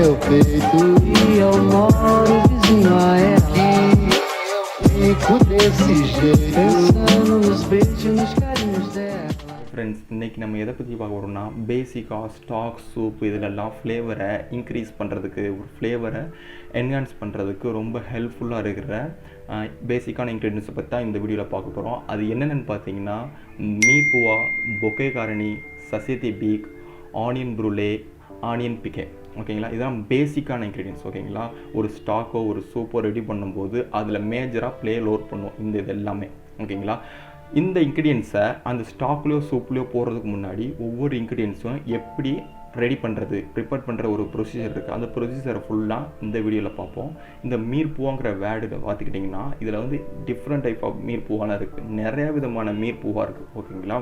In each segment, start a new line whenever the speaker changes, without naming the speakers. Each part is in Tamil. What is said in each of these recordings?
meu peito e eu moro vizinho a ela. Fico desse jeito, pensando nos beijos, nos carinhos dela.
Friends, இன்றைக்கி நம்ம எதை பற்றி பார்க்க போகிறோம்னா பேசிக்காக ஸ்டாக் சூப் இதிலெல்லாம் ஃப்ளேவரை இன்க்ரீஸ் பண்ணுறதுக்கு, ஒரு ஃப்ளேவரை என்ஹான்ஸ் பண்ணுறதுக்கு ரொம்ப ஹெல்ப்ஃபுல்லாக இருக்கிற பேசிக்கான இன்க்ரீடியன்ஸை பற்றி தான் இந்த வீடியோவில் பார்க்க போகிறோம். அது என்னென்னு பார்த்தீங்கன்னா மீர்புவா, பொக்கே காரணி, சசேதி பீக், ஆனியன் ப்ரூலே, ஆனியன் பிக்கே. ஓகேங்களா, இதெல்லாம் பேசிக்கான இன்க்ரீடியன்ஸ். ஓகேங்களா, ஒரு ஸ்டாக்கோ ஒரு சூப்போ ரெடி பண்ணும்போது அதில் மேஜராக ப்ளே லோட் பண்ணும் இது எல்லாமே. ஓகேங்களா, இந்த இன்க்ரீடியன்ஸை அந்த ஸ்டாக்லேயோ சூப்லேயோ போடுறதுக்கு முன்னாடி ஒவ்வொரு இன்க்ரீடியன்ஸும் எப்படி ரெடி பண்ணுறது, ப்ரிப்பேர் பண்ணுற ஒரு ப்ரொசீஜர் இருக்குது. அந்த ப்ரொசீஜரை ஃபுல்லாக இந்த வீடியோவில் பார்ப்போம். இந்த மீர்பூவாங்கிற வேர்டு பார்த்துக்கிட்டிங்கன்னா இதில் வந்து டிஃப்ரெண்ட் டைப் ஆஃப் மீர்பூவாலாம் இருக்குது. நிறையா விதமான மீர்பூவாக இருக்குது. ஓகேங்களா,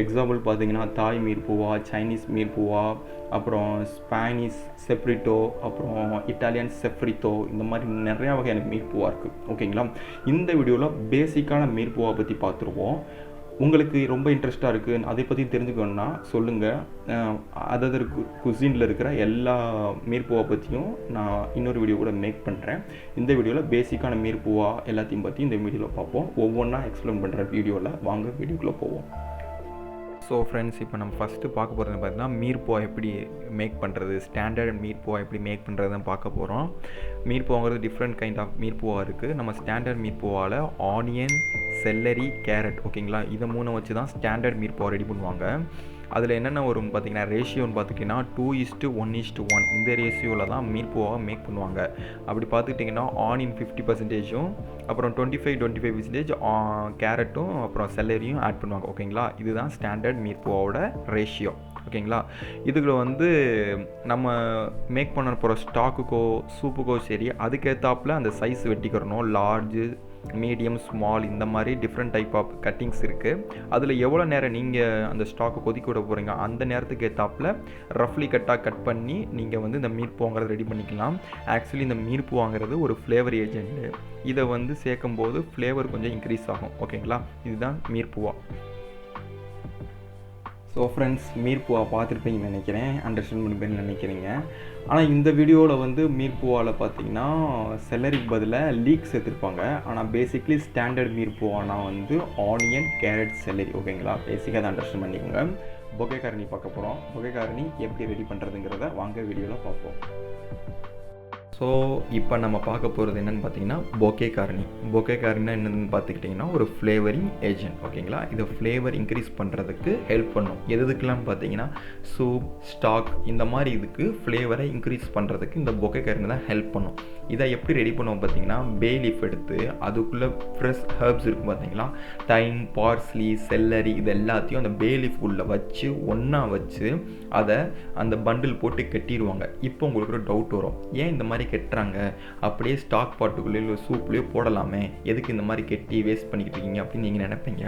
எக்ஸாம்பிள் பார்த்தீங்கன்னா தாய் மீர்பூவா, சைனீஸ் மீர்பூவா, அப்புறம் ஸ்பானிஷ் செப்ரிட்டோ, அப்புறம் இட்டாலியன் செப்ரிட்டோ, இந்த மாதிரி நிறையா வகையான மீர்பூவாக இருக்குது. ஓகேங்களா, இந்த வீடியோவில் பேசிக்கான மீர்பூவா பற்றி பார்த்துருவோம். உங்களுக்கு ரொம்ப இன்ட்ரெஸ்ட்டாக இருக்குது, அதை பற்றி தெரிஞ்சுக்கணுன்னா சொல்லுங்கள். அதர் குசினில் இருக்கிற எல்லா மீர்பூவா பற்றியும் நான் இன்னொரு வீடியோ கூட மேக் பண்ணுறேன். இந்த வீடியோவில் பேசிக்கான மீர்பூவா எல்லாத்தையும் பற்றி இந்த வீடியோவில் பார்ப்போம். ஒவ்வொன்றா எக்ஸ்பிளைன் பண்ணுற வீடியோவில் வாங்க வீடியோக்குள்ளே போவோம். ஸோ ஃப்ரெண்ட்ஸ், இப்போ நம்ம ஃபஸ்ட்டு பார்க்க போகிறது பார்த்தீங்கன்னா மீர்பூவா எப்படி மேக் பண்ணுறது, ஸ்டாண்டர்ட் மீர்பூவா எப்படி மேக் பண்ணுறது தான் பார்க்க போகிறோம். மீர்பூவாங்கிறது டிஃப்ரெண்ட் கைண்ட் ஆஃப் மீர்பூவா இருக்குது. நம்ம ஸ்டாண்டர்ட் மீர்பூவாவில் ஆனியன், செல்லரி, கேரட், ஓகேங்களா, இதை மூணு வச்சு தான் ஸ்டாண்டர்ட் மீர்பூவா ரெடி பண்ணுவாங்க. அதில் என்னென்ன வரும்னு பார்த்தீங்கன்னா ரேஷியோன்னு பார்த்துக்கிட்டிங்கன்னா 2:1:1 இந்த ரேஷியோவில் தான் மீர்பூவாவை மேக் பண்ணுவாங்க. அப்படி பார்த்துக்கிட்டிங்கன்னா ஆனியன் 50%, அப்புறம் 25% கேரட்டும் அப்புறம் செல்லரியும் ஆட் பண்ணுவாங்க. ஓகேங்களா, இதுதான் ஸ்டாண்டர்ட் மீர்பூவாவோட ரேஷியோ. ஓகேங்களா, இதுக்கு வந்து நம்ம மேக் பண்ண போகிற ஸ்டாக்குக்கோ சூப்புக்கோ சரி, அதுக்கேற்றாப்புல அந்த சைஸ் வெட்டிக்கிறணும். லார்ஜு, மீடியம், ஸ்மால், இந்த மாதிரி டிஃப்ரெண்ட் டைப் ஆஃப் கட்டிங்ஸ் இருக்குது. அதில் எவ்வளோ நேரம் நீங்கள் அந்த ஸ்டாக்கை கொதிக்க விட போகிறீங்க அந்த நேரத்துக்கு ஏற்றாப்பில் ரஃப்லி கட் பண்ணி நீங்கள் வந்து இந்த மீர்பூவாங்கிறத ரெடி பண்ணிக்கலாம். ஆக்சுவலி இந்த மீர்பூவாங்கிறது ஒரு ஃப்ளேவர் ஏஜென்ட்டு. இதை வந்து சேர்க்கும்போது ஃப்ளேவர் கொஞ்சம் இன்க்ரீஸ் ஆகும். ஓகேங்களா, இதுதான் மீர்பூவா. ஸோ ஃப்ரெண்ட்ஸ், மீர்பூவா பார்த்துருப்பீங்கன்னு நினைக்கிறேன், அண்டர்ஸ்டாண்ட் பண்ணிப்பேன்னு நினைக்கிறீங்க. ஆனால் இந்த வீடியோவில் வந்து மீர்பூவாவில் பார்த்தீங்கன்னா செல்லரிக்கு பதிலாக லீக் சேர்த்துருப்பாங்க. ஆனால் பேசிக்லி ஸ்டாண்டர்ட் மீர்பூவானா வந்து ஆனியன், கேரட், செல்லரி. ஓகேங்களா, பேசிக்காக அதை அண்டர்ஸ்டாண்ட் பண்ணிக்கோங்க. பொக்கே காரணி பார்க்க போகிறோம். பொக்கே காரணி எப்படி ரெடி பண்ணுறதுங்கிறத வாங்க வீடியோவில் பார்ப்போம். ஸோ இப்போ நம்ம பார்க்க போகிறது என்னென்னு பார்த்தீங்கன்னா பொக்கே காரணி. பொக்கே காரணினா என்னென்னு பார்த்துக்கிட்டிங்கன்னா ஒரு ஃப்ளேவரிங் ஏஜென்ட். ஓகேங்களா, இதை ஃப்ளேவர் இன்க்ரீஸ் பண்ணுறதுக்கு ஹெல்ப் பண்ணும். எதுக்கெல்லாம் பார்த்தீங்கன்னா சூப், ஸ்டாக், இந்த மாதிரி இதுக்கு ஃப்ளேவரை இன்க்ரீஸ் பண்ணுறதுக்கு இந்த பொக்கே காரணி தான் ஹெல்ப் பண்ணும். இதை எப்படி ரெடி பண்ணுவோம் பார்த்தீங்கன்னா பே லீஃப் எடுத்து அதுக்குள்ளே ஃப்ரெஷ் ஹர்ப்ஸ் இருக்கும் பார்த்தீங்களா, தைம், பார்ஸ்லி, செல்லரி, இது எல்லாத்தையும் அந்த பே லீஃப் உள்ளே வச்சு ஒன்றா வச்சு அதை அந்த பண்டில் போட்டு கட்டிடுவாங்க. இப்போ உங்களுக்கு ஒரு டவுட் வரும், ஏன் இந்த மாதிரி கெட்டுறாங்க, அப்படியே ஸ்டாக் பாட்டுக்குள்ளே இல்லை சூப்லேயே போடலாமே, எதுக்கு இந்த மாதிரி கெட்டி வேஸ்ட் பண்ணிக்கிட்டு இருக்கீங்க அப்படின்னு நீங்கள் நினைப்பீங்க.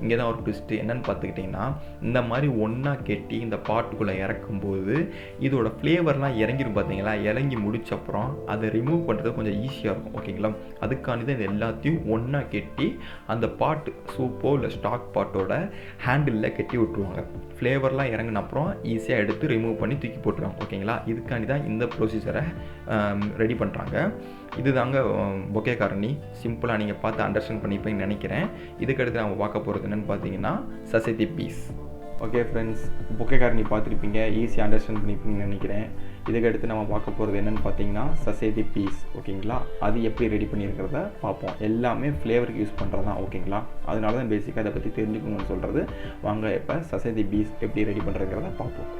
இங்கே தான் ஒரு ட்விஸ்ட்டு என்னென்னு பார்த்துக்கிட்டிங்கன்னா இந்த மாதிரி ஒன்றா கெட்டி இந்த பாட்டுக்குள்ளே இறக்கும்போது இதோட ஃப்ளேவர்லாம் இறங்கிடும் பார்த்தீங்களா. இறங்கி முடிச்சப்புறம் அதை ரிமூவ் பண்ணுறது கொஞ்சம் ஈஸியாக இருக்கும். ஓகேங்களா, அதுக்காண்டி தான் இது எல்லாத்தையும் ஒன்றா கெட்டி அந்த பாட்டு சூப்போ இல்லை ஸ்டாக் பாட்டோட ஹேண்டிலில் கெட்டி விட்டுருவாங்க. ஃப்ளேவர்லாம் இறங்கின அப்புறம் ஈஸியாக எடுத்து ரிமூவ் பண்ணி தூக்கி போட்டுருவாங்க. ஓகேங்களா, இதுக்காண்டி தான் இந்த ப்ரொசீஜரை ரெடி பண்ணுறாங்க. இது தாங்க பொக்கே காரணி. சிம்பிளாக நீங்கள் பார்த்து அண்டர்ஸ்டாண்ட் பண்ணிப்பீங்கன்னு நினைக்கிறேன். இதுக்கடுத்து நம்ம பார்க்க போகிறது என்னென்னு பார்த்தீங்கன்னா சசேதி பீஸ். ஓகே ஃப்ரெண்ட்ஸ், பொக்கே காரணி பார்த்துருப்பீங்க, ஈஸியாக அண்டர்ஸ்டாண்ட் பண்ணிப்பீங்கன்னு நினைக்கிறேன். இதுக்கடுத்து நம்ம பார்க்க போகிறது என்னென்னு பார்த்தீங்கன்னா சசேதி பீஸ். ஓகேங்களா, அது எப்படி ரெடி பண்ணியிருக்கிறத பார்ப்போம். எல்லாமே ஃப்ளேவருக்கு யூஸ் பண்ணுறது தான். ஓகேங்களா, அதனால தான் பேசிக்காக அதை பற்றி தெரிஞ்சுக்கணும்னு சொல்கிறது. வாங்க இப்போ சசேதி பீஸ் எப்படி ரெடி பண்ணுறதுங்கிறத பார்ப்போம்.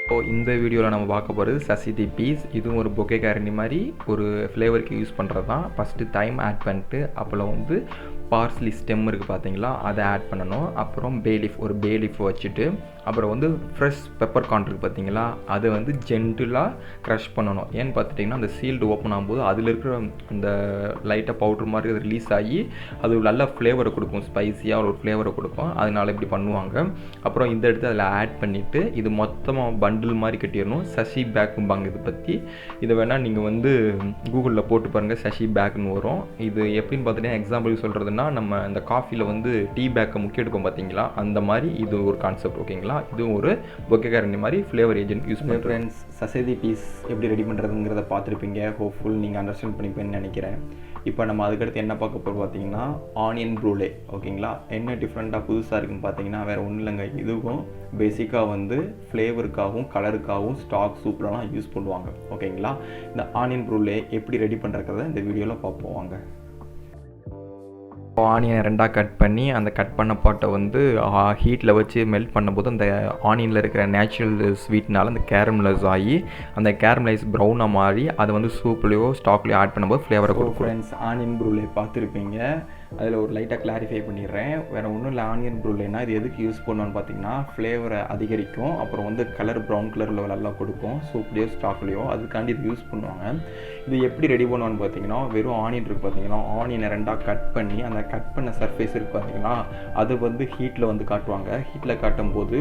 ஸோ இந்த வீடியோவில் நம்ம பார்க்க போகிறது சசேதி பீஸ். இதுவும் ஒரு பொக்கே காரணி மாதிரி ஒரு ஃப்ளேவருக்கு யூஸ் பண்ணுறது தான். ஃபஸ்ட்டு தைம் ஆட் பண்ணிட்டு அப்புறம் வந்து பார்ஸ்லி ஸ்டெம் இருக்குது பார்த்தீங்களா, அதை ஆட் பண்ணணும். அப்புறம் பேலீஃப், ஒரு பேலீஃப் வச்சுட்டு அப்புறம் வந்து ஃப்ரெஷ் பெப்பர் கார்ன் இருக்குது பார்த்தீங்களா, அதை வந்து ஜென்டிலாக க்ரஷ் பண்ணணும். ஏன்னு பார்த்துட்டிங்கன்னா அந்த சீல்டு ஓப்பன் ஆகும்போது அதில் இருக்கிற அந்த லைட்டாக பவுட்ரு மாதிரி அது ரிலீஸ் ஆகி அது நல்ல ஃப்ளேவரை கொடுக்கும், ஸ்பைஸியாக ஒரு ஃப்ளேவரை கொடுக்கும். அதனால் இப்படி பண்ணுவாங்க. அப்புறம் இந்த எடுத்து அதில் ஆட் பண்ணிவிட்டு இது மொத்தமாக பண்டில் மாதிரி கட்டிடணும். சஷி பேக்கும்பாங்க இது பற்றி. இதை வேணால் நீங்கள் வந்து கூகுளில் போட்டு பாருங்கள், சஷி பேக்குன்னு வரும். இது எப்படின்னு பார்த்துட்டிங்கன்னா எக்ஸாம்பிள் சொல்கிறது என்னென்னா நம்ம இந்த காஃபியில் வந்து டீ பேக்கை முக்கிய எடுப்போம் பார்த்தீங்களா, அந்த மாதிரி இது ஒரு கான்செப்ட். ஓகேங்களா, இதுவும் ஒரு பொக்கே கார்னி மாதிரி ஃப்ளேவர் ஏஜென்ட் யூஸ் பண்ணுறேன். ஃப்ரெண்ட்ஸ், சசேதி பீஸ் எப்படி ரெடி பண்ணுறதுங்கிறத பார்த்துருப்பீங்க. ஹோப்ஃபுல் நீங்கள் அண்டர்ஸ்டாண்ட் பண்ணிப்பேன்னு நினைக்கிறேன். இப்போ நம்ம அதுக்கடுத்து என்ன பார்க்க போகிறோம் பார்த்தீங்கன்னா ஆனியன் ப்ரூலே. ஓகேங்களா, என்ன டிஃப்ரெண்ட்டாக புதுசாக இருக்குன்னு பார்த்தீங்கன்னா வேறு ஒன்றும் இல்லைங்க. இதுவும் பேசிக்காக வந்து ஃப்ளேவருக்காகவும் கலருக்காகவும் ஸ்டாக் சூப்லலாம் யூஸ் பண்ணுவாங்க. ஓகேங்களா, இந்த ஆனியன் ப்ரூலே எப்படி ரெடி பண்ணுறத இந்த வீடியோவில் பார்ப்போம் வாங்க. ஆனியனை ரெண்டாக கட் பண்ணி அந்த கட் பண்ண பாட்டை வந்து ஹீட்டில் வச்சு மெல்ட் பண்ணும்போது அந்த ஆனியனில் இருக்கிற நேச்சுரல் ஸ்வீட்னால அந்த கேரமலைஸ் ஆகி அந்த கேரமலைஸ் ப்ரௌனாக மாறி அதை வந்து சூப்லேயோ ஸ்டாக்லேயோ ஆட் பண்ணும்போது ஃப்ளேவரை கொடுக்கும். ஃப்ரெண்ட்ஸ், ஆனியன் ப்ரூலே பார்த்துருப்பீங்க. அதில் ஒரு லைட்டாக கிளாரிஃபை பண்ணிடுறேன். வேறு ஒன்றும் இல்லை, ஆனியன் ப்ரூலேனா இது எதுக்கு யூஸ் பண்ணுவோன்னு பார்த்தீங்கன்னா ஃப்ளேவரை அதிகரிக்கும், அப்புறம் வந்து கலர் ப்ரௌன் கலரில் நல்லா கொடுக்கும் சூப்லேயோ ஸ்டாக்லேயோ. அதுக்காண்டி இது யூஸ் பண்ணுவாங்க. இது எப்படி ரெடி பண்ணுவான்னு பார்த்தீங்கன்னா வெறும் ஆனியன் இருக்குது பார்த்தீங்கன்னா, ஆனியனை ரெண்டாக கட் பண்ணி அந்த கட் பண்ண சர்ஃபேஸ் இருக்குது பார்த்தீங்கன்னா அது வந்து ஹீட்டில் வந்து காட்டுவாங்க. ஹீட்டில் காட்டும்போது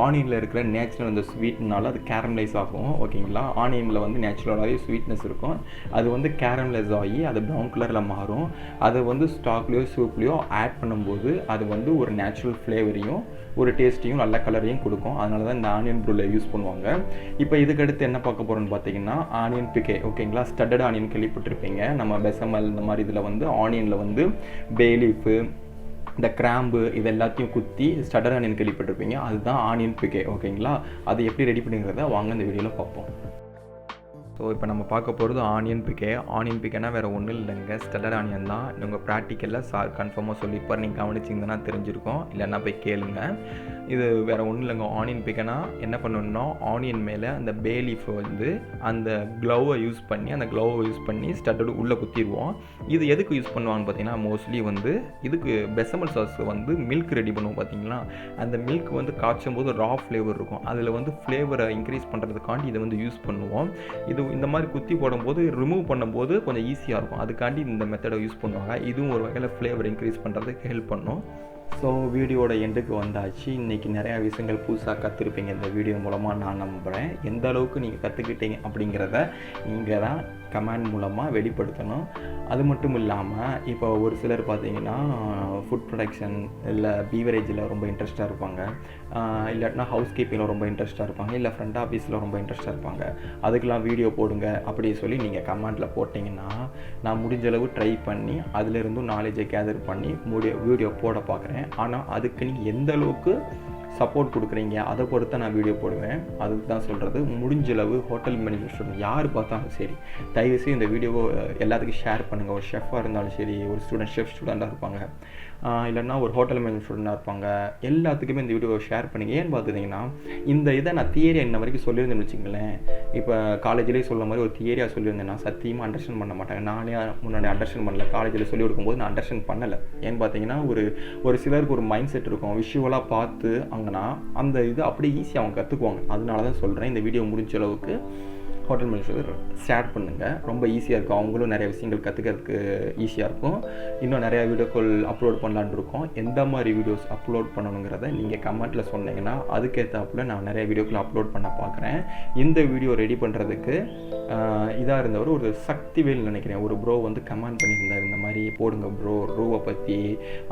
ஆனியனில் இருக்கிற நேச்சுரல் அந்த ஸ்வீட்னால அது கேரமலைஸ் ஆகும். ஓகேங்களா, ஆனியனில் வந்து நேச்சுரலாகவே ஸ்வீட்னஸ் இருக்கும். அது வந்து கேரமலைஸ் ஆகி அது ப்ரௌன் கலரில் மாறும். அது வந்து ஸ்டாக்லேயோ சூப்லேயோ ஆட் பண்ணும்போது அது வந்து ஒரு நேச்சுரல் ஃப்ளேவரையும் ஒரு டேஸ்ட்டையும் நல்ல கலரையும் கொடுக்கும். அதனால தான் இந்த ஆனியன் ப்ரூலே யூஸ் பண்ணுவாங்க. இப்போ இதுக்கடுத்து என்ன பார்க்க போகிறோன்னு பார்த்தீங்கன்னா ஆனியன் பிக்கே. ஓகேங்களா, ஸ்டட்டட் ஆனியன் கேள்விப்பட்டிருப்பீங்க. நம்ம பெசமல் இந்த மாதிரி இதில் வந்து ஆனியனில் வந்து பே லீஃபு, இந்த கிராம்பு இது எல்லாத்தையும் குத்தி ஸ்டட்டட் ஆனியன் கேள்விப்பட்டிருப்பீங்க. அதுதான் ஆனியன் பிக்கே. ஓகேங்களா, அது எப்படி ரெடி பண்ணுங்கிறத வாங்க இந்த வீடியோவில் பார்ப்போம். ஸோ இப்போ நம்ம பார்க்க போகிறது ஆனியன் பிக்கே. ஆனியன் பிக்கேனா வேறு ஒன்றும் இல்லைங்க, ஸ்டட்டட் ஆனியன் தான். உங்கள் ப்ராக்டிக்கலில் சார் கன்ஃபார்மாக சொல்லியிருப்பார். நீங்கள் கவனிச்சிங்கன்னா தெரிஞ்சிருக்கும், இல்லைன்னா போய் கேளுங்க. இது வேறு ஒன்றும் இல்லைங்க. ஆனியன் பிக்கேனா என்ன பண்ணணும்னா ஆனியன் மேலே அந்த பே லீஃபை வந்து அந்த க்ளோவை யூஸ் பண்ணி ஸ்டட்டடு உள்ளே குத்திடுவோம். இது எதுக்கு யூஸ் பண்ணுவாங்கன்னு பார்த்தீங்கன்னா மோஸ்ட்லி வந்து இதுக்கு பெசமல் சாஸ் வந்து மில்க் ரெடி பண்ணுவோம் பார்த்தீங்களா, அந்த மில்க் வந்து காய்ச்சும் போது ரா ஃப்ளேவர் இருக்கும். அதில் வந்து ஃப்ளேவரை இன்க்ரீஸ் பண்ணுறதுக்காண்டி இதை வந்து யூஸ் பண்ணுவோம். இது இந்த மாதிரி குத்தி போடும்போது ரிமூவ் பண்ணும்போது கொஞ்சம் ஈஸியாக இருக்கும். அதுக்காண்டி இந்த மெத்தடை யூஸ் பண்ணுவாங்க. இதுவும் ஒரு வகையில் ஃப்ளேவர் இன்க்ரீஸ் பண்ணுறதுக்கு ஹெல்ப் பண்ணும். ஸோ வீடியோட எண்டுக்கு வந்தாச்சு. இன்றைக்கி நிறையா விஷயங்கள் புதுசாக கற்றுருப்பீங்க இந்த வீடியோ மூலமாக நான் நம்புகிறேன். எந்த அளவுக்கு நீங்கள் கற்றுக்கிட்டீங்க அப்படிங்கிறத நீங்கள் தான் கமெண்ட் மூலமாக வெளிப்படுத்தணும். அது மட்டும் இல்லாமல் இப்போ ஒரு சிலர் பார்த்தீங்கன்னா ஃபுட் ப்ரொடக்ஷன் இல்லை பீவரேஜில் ரொம்ப இன்ட்ரெஸ்ட்டாக இருப்பாங்க, இல்லாட்டினா ஹவுஸ் கீப்பிங்கில் ரொம்ப இன்ட்ரெஸ்ட்டாக இருப்பாங்க, இல்லை ஃப்ரண்ட் ஆஃபீஸில் ரொம்ப இன்ட்ரெஸ்ட்டாக இருப்பாங்க. அதுக்கெலாம் வீடியோ போடுங்க அப்படி சொல்லி நீங்கள் கமெண்ட்டில் போட்டிங்கன்னா நான் முடிஞ்ச அளவு ட்ரை பண்ணி அதிலிருந்தும் நாலேஜை கேதர் பண்ணி வீடியோ போட பார்க்குறேன். ஆனால் அதுக்கு நீங்கள் எந்த அளவுக்கு சப்போர்ட் கொடுக்குறீங்க அதை பொறுத்த நான் வீடியோ போடுவேன். அதுக்கு தான் சொல்கிறது. முடிஞ்சளவு ஹோட்டல் மேனேஜ்மெண்ட் ஸ்டூடெண்ட் யார் பார்த்தாலும் சரி தயவுசெய்து இந்த வீடியோவை எல்லாத்துக்கும் ஷேர் பண்ணுங்கள். ஒரு ஷெஃபாக இருந்தாலும் சரி, ஒரு ஷெஃப் ஸ்டூடெண்ட்டாக இருப்பாங்க, இல்லைன்னா ஒரு ஹோட்டல் மேனேஜ்மெண்ட் ஸ்டூடெண்ட்டாக இருப்பாங்க, எல்லாத்துக்குமே இந்த வீடியோவை ஷேர் பண்ணுங்கள். ஏன்னு பார்த்துட்டிங்கன்னா இந்த இதை நான் தியரியாக இன்ன வரைக்கும் சொல்லியிருந்தேன்னு வச்சுங்களேன். இப்போ காலேஜ்லேயே சொல்ல மாதிரி ஒரு தியரியாக சொல்லியிருந்தேன்னா சத்தியமாக அண்டர்ஸ்டாண்ட் பண்ண மாட்டாங்க. நானே முன்னாடி அண்டர்ஸ்டாண்ட் பண்ணல, காலேஜில் சொல்லிக் கொடுக்கும்போது நான் அண்டர்ஸ்டாண்ட் பண்ணலை. ஏன்னு பார்த்தீங்கன்னா ஒரு சிலருக்கு ஒரு மைண்ட் செட் இருக்கும், விஷுவலாக பார்த்து அங்கன்னா அந்த இது அப்படியே ஈஸியாக அவங்க கற்றுக்குவாங்க. அதனால தான் சொல்கிறேன், இந்த வீடியோ முடிஞ்ச அளவுக்கு ஹோட்டல் மேனேஜர் ஷேர் பண்ணுங்கள். ரொம்ப ஈஸியாக இருக்கும், அவங்களும் நிறைய விஷயங்கள் கற்றுக்கிறதுக்கு ஈஸியாக இருக்கும். இன்னும் நிறையா வீடியோக்கள் அப்லோட் பண்ணலான்னு இருக்கோம். எந்த மாதிரி வீடியோஸ் அப்லோட் பண்ணணுங்கிறத நீங்கள் கமெண்ட்டில் சொன்னீங்கன்னா அதுக்கேற்றாப்புல நான் நிறைய வீடியோக்கள் அப்லோட் பண்ண பார்க்குறேன். இந்த வீடியோ ரெடி பண்ணுறதுக்கு இதாக இருந்தவர் ஒரு சக்திவேல் நினைக்கிறேன், ஒரு ப்ரோ வந்து கமெண்ட் பண்ணியிருந்தார், இந்த மாதிரி போடுங்க ப்ரோ ரூவை பற்றி,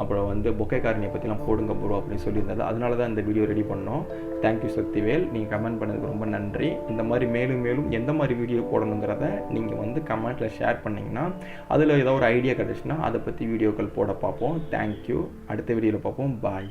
அப்புறம் வந்து பொக்கே கார்னியை பற்றிலாம் போடுங்க ப்ரோ அப்படின்னு சொல்லியிருந்தாரு. அதனால தான் இந்த வீடியோ ரெடி பண்ணோம். தேங்க்யூ சக்திவேல், நீங்கள் கமெண்ட் பண்ணதுக்கு ரொம்ப நன்றி. இந்த மாதிரி மேலும் எந்த மாதிரி வீடியோ போடணுங்கிறத நீங்கள் வந்து கமெண்ட்டில் ஷேர் பண்ணிங்கன்னா அதில் ஏதோ ஒரு ஐடியா கிடச்சுன்னா அதை பற்றி வீடியோக்கள் போட பார்ப்போம். தேங்க்யூ. அடுத்த வீடியோவில் பார்ப்போம். பாய்.